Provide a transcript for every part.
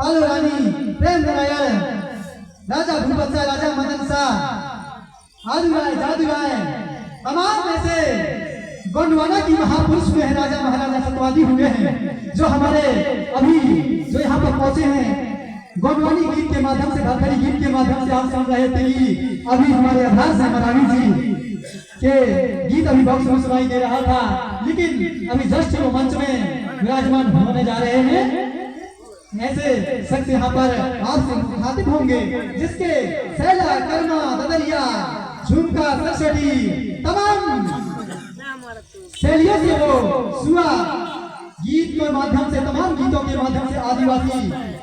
पालो रानी, प्रेम नारायण, राजा भूपतसा, राजा मदन शाह, आदुराय, जादुराय, तमाम ऐसे गोंडवाना की महापुरुष हुए हैं, राजा महाराजा सतवादी हुए हैं, जो हमारे अभी जो यहाँ पर पहुंचे हैं गोंडवानी गीत के माध्यम से, भरखड़ी गीत के माध्यम से। आप सुन रहे थे कि अभी हमारे आधार से मरावी जी के गीत अभी बॉक्स में सुनाई दे रहा था, लेकिन अभी जस्ट वो मंच में विराजमान होने जा रहे हैं। ऐसे शख्स यहाँ पर आपसे मुखातिब होंगे जिसके सैला, कर्मा, ददरिया, झुमका, सरस्वती तमाम शैलियों से वो सुआ गीत के माध्यम से, तमाम गीतों के माध्यम से आदिवासी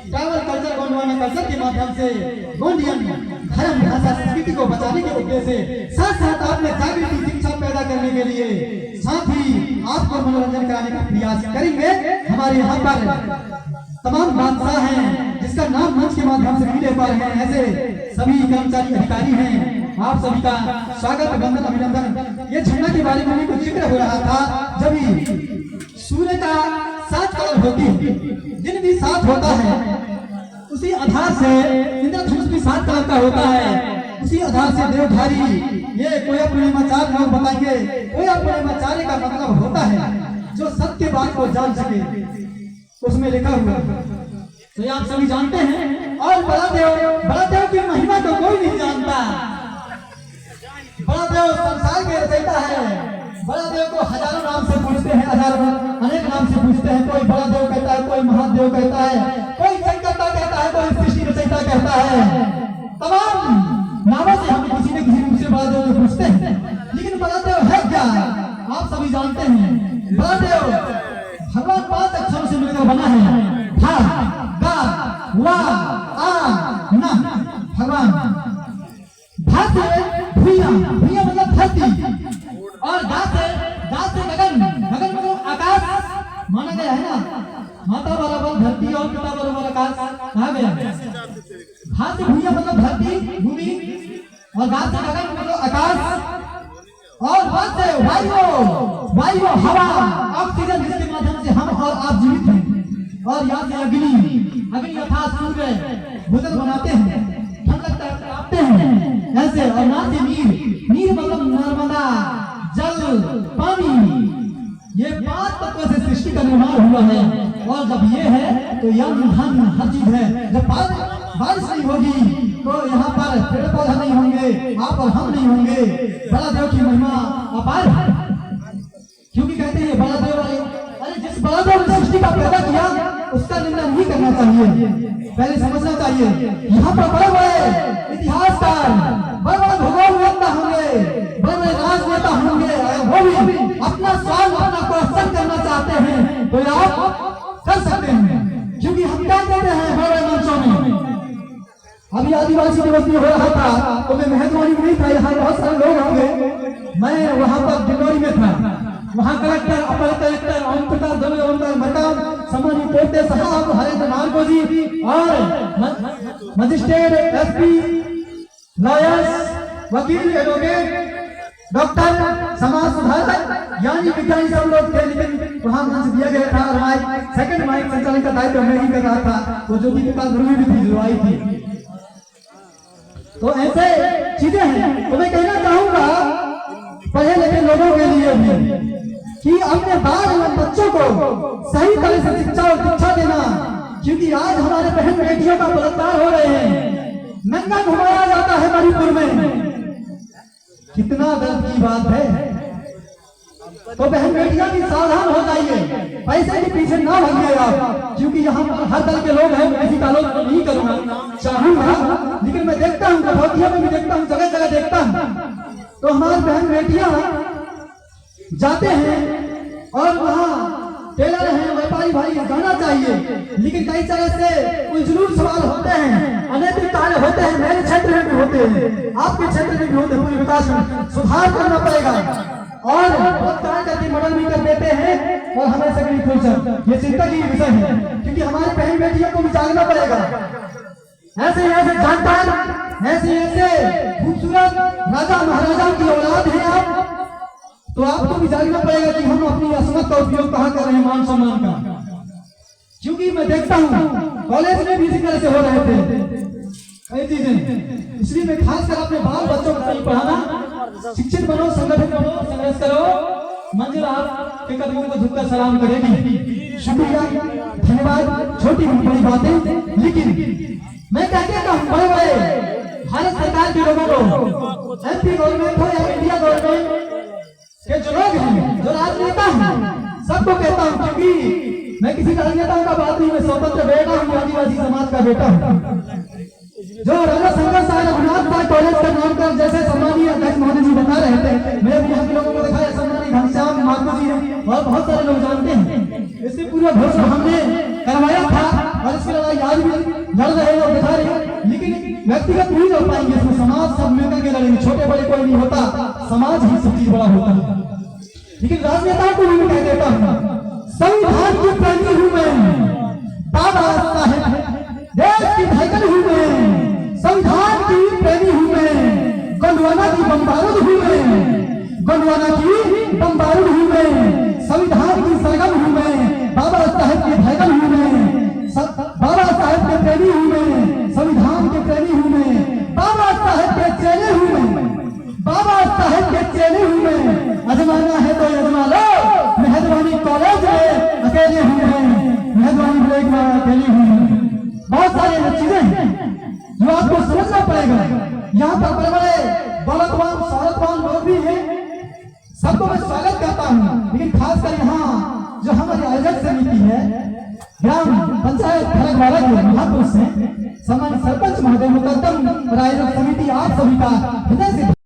ट्राइबल कल्चर, गोंडवाना कल्चर के माध्यम से गोंडियन धर्म, भाषा, संस्कृति को बचाने के उद्देश्य से साथ साथ आपने जागृति, शिक्षा पैदा करने के लिए, साथ ही आपको मनोरंजन कराने का प्रयास करेंगे। हमारे यहाँ पर तमाम बादशाह हैं जिसका नाम मंच के माध्यम से मिले पर हैं, ऐसे सभी कर्मचारी अधिकारी हैं। आप सभी का स्वागत, वंदन, अभिनंदन। ये झंडा के बारे में भी कुछ जिक्र हो रहा था। जब सूर्य का 7 कलर होती है, दिन भी 7 होता है, उसी आधार से इंद्रधनुष भी 7 कलर का होता है। उसी आधार से देवधारी, ये कोया पूर्णिमाचार लोग बताएंगे, कोया पूर्णिमाचार्य का मतलब होता है जो सत्य बात को जान सके, उसमें लिखा हुआ। तो ये आप सभी जानते हैं। और बड़ा देव की महिमा तो कोई नहीं जानता। बड़ा देव संसार के रचयिता है। बड़ा देव को हजारों नाम से पूछते हैं, अनेक नाम से पूछते हैं। कोई बड़ा देव कहता है, कोई महादेव कहता है, कोई संकर्ता कहता है, कोई सृष्टि रचयिता कहता है। तमाम नामों से हम किसी न किसी रूप से बड़ा देव को पूछते हैं, लेकिन बड़ा देव है क्या आप सभी जानते हैं। बड़ा देव भगवान 5 अक्षरों से मिलकर बना है। धा, गा, वा, आ, ना। भगवान भा से भूया, भूया मतलब धरती, और गा से गगन, गगन मतलब आकाश माना गया है ना। माता बराबर धरती और पिता बराबर आकाश कहा गया। भा से भूया मतलब धरती, भूमि, और गा से गगन मतलब आकाश, और बात से वायु, हवा, ऑक्सीजन, जिसके माध्यम से हम और आप जीवित हैं। और यहाँ से अग्नि अर्थात सूर्य भोजन बनाते हैं, ठंड लगता है तापते हैं ऐसे। और ना से नीर मतलब नर्मदा, जल, पानी, ये 5 तत्वों से सृष्टि का निर्माण हुआ है। और जब ये है तो यम धन हर चीज है। जब बारिश नहीं होगी तो यहाँ पर पेड़ पौधा नहीं होंगे, आप और हम नहीं होंगे। बड़ा देव की महिमा अपार है, क्योंकि कहते हैं बड़ा देव वाले, अरे जिस बड़ा देव ने सृष्टि का पैदा किया उसका निंदा नहीं करना चाहिए, पहले समझना चाहिए। यहाँ पर बड़े बड़े इतिहासकार, बड़े बड़े भूगोलवेत्ता होंगे, बड़े बड़े राजनेता होंगे, वो भी अपना सवाल, अपना क्वेश्चन करना चाहते हैं तो आप कर सकते हैं, क्योंकि हम क्या कहते हैं बड़े बड़े मंचों में। अभी आदिवासी दिवस हो रहा था तो मैं मेहरबानी नहीं था, यहाँ बहुत सारे लोग होंगे। मैं वहाँ पर डिंडोरी में था, वहाँ कलेक्टर, अपर कलेक्टर ओम प्रकाश दुबे, मकाम सम्मानित पोते साहब, हरेंद्र नारको जी, और मजिस्ट्रेट, एसपी, लॉयर्स, वकील, एडवोकेट, डॉक्टर, समाज सुधारक, यानी विज्ञानी सब लोग थे। लेकिन वहाँ मंच दिया गया था और सेकंड माइक संचालन का दायित्व मैं ही कर रहा था। वो ज्योति प्रकाश ध्रुवी भी थी, जो आई थी। तो ऐसे चीजें हैं। तो मैं कहना चाहूंगा पढ़े लिखे लोगों के लिए भी कि अपने बाल एवं बच्चों को सही तरह से शिक्षा और शिक्षा देना, क्योंकि आज हमारे बहन बेटियों का बलात्कार हो रहे हैं, नंगा घुमाया जाता है मणिपुर में। कितना दर्द की बात है। तो बहन बेटियां भी सावधान हो जाइए, पैसे के पीछे ना भागिए आप, क्योंकि यहाँ पर हर दल के लोग हैं। किसी का लोग नहीं करूंगा चाहूंगा, लेकिन मैं देखता हूँ कठौतिया में भी देखता हूँ, जगह जगह देखता हूँ। तो हमारी बहन बेटियां जाते हैं और वहाँ टेलर हैं, व्यापारी भाई जाना चाहिए, लेकिन कई तरह से उलझुल सवाल होते हैं, अनैतिक कार्य होते हैं, मेरे क्षेत्र में भी होते हैं, आपके क्षेत्र में भी होते हैं। पूरे विकास में सुधार करना पड़ेगा और प्रोत्साहन करके मॉडल भी कर देते हैं और हमें सभी फुर्सत। ये चिंता की विषय है, क्योंकि हमारी बहन बेटियों को भी जागना पड़ेगा। ऐसे ऐसे जानकार, ऐसे ऐसे खूबसूरत राजा महाराजा की औलाद है आप, तो आपको भी जानना पड़ेगा कि हम अपनी असमत का उपयोग कहाँ कर रहे हैं, मान सम्मान का। क्योंकि मैं देखता हूँ कॉलेज में भी इसी तरह से हो रहे थे कई चीजें, इसलिए मैं खासकर अपने बाल बच्चों को कहीं पढ़ाना, शिक्षित बनो, संगठित बनो, संघर्ष करो, मंजिल आपके कदमों को झुककर सलाम करेगी। शुक्रिया, धन्यवाद। छोटी बड़ी बातें, लेकिन मैं कहता हूँ बड़े बड़े भारत सरकार के लोगों को, एमपी गवर्नमेंट हो या इंडिया गवर्नमेंट के जो लोग हैं, जो राजनेता हैं, सबको कहता हूँ, क्योंकि मैं किसी राजनेता का बात नहीं, मैं स्वतंत्र बेटा हूँ, आदिवासी समाज का बेटा हूँ। जो राजा शंकर साहब रघुनाथ साहब कॉलेज का नामकरण जैसे सम्मानीय अध्यक्ष महोदय जी बता रहे थे, मैं भी यहाँ के लोगों को दिखाया, सम्मानीय घनश्याम मार्को जी हैं और बहुत सारे लोग जानते हैं। इससे पूरा घोषणा हमने करवाया था और इसके लड़ाई आज भी लड़ रहे और दिखा रहे, लेकिन व्यक्तिगत नहीं लड़ पाएंगे, इसमें समाज सब मिलकर के लड़ेंगे, छोटे बड़े कोई नहीं होता, समाज ही सब चीज बड़ा होता है। लेकिन राजनेताओं को भी मैं कह देता हूँ, संविधान की प्रेमी हूँ मैं, बाबा साहेब देश की धड़कन हूँ मैं, संविधान की प्रेमी हूँ मैं, गोंडवाना की बमबारूद हूँ मैं, गोंडवाना की बमबारूद हूँ मैं, संविधान की सरगम हूँ मैं, बाबा साहेब के धड़कन हूँ मैं, बाबा साहेब के प्रेमी हूँ मैं, संविधान के प्रेमी हूँ मैं, बाबा साहेब के चेले हूँ मैं, बाबा साहेब के चेले हूँ मैं, अजमाना है तो अजमा लो, मेहरबानी कॉलेज में अकेले हूँ मैं, मेहरबानी ब्रेक में अकेले हूँ मैं। बहुत सारी चीजें हैं जो आपको समझना पड़ेगा। यहाँ पर बड़े बड़े दौलतवान शौहरतवान लोग भी हैं, सबको मैं स्वागत करता हूँ, लेकिन खासकर यहाँ जो हमारी आयोजक समिति है, ग्राम पंचायत खड़गवाड़ा के महापुरुष हैं, सम्मानित सरपंच महोदय, मुकद्दम और आयोजक समिति, आप सभी का हृदय से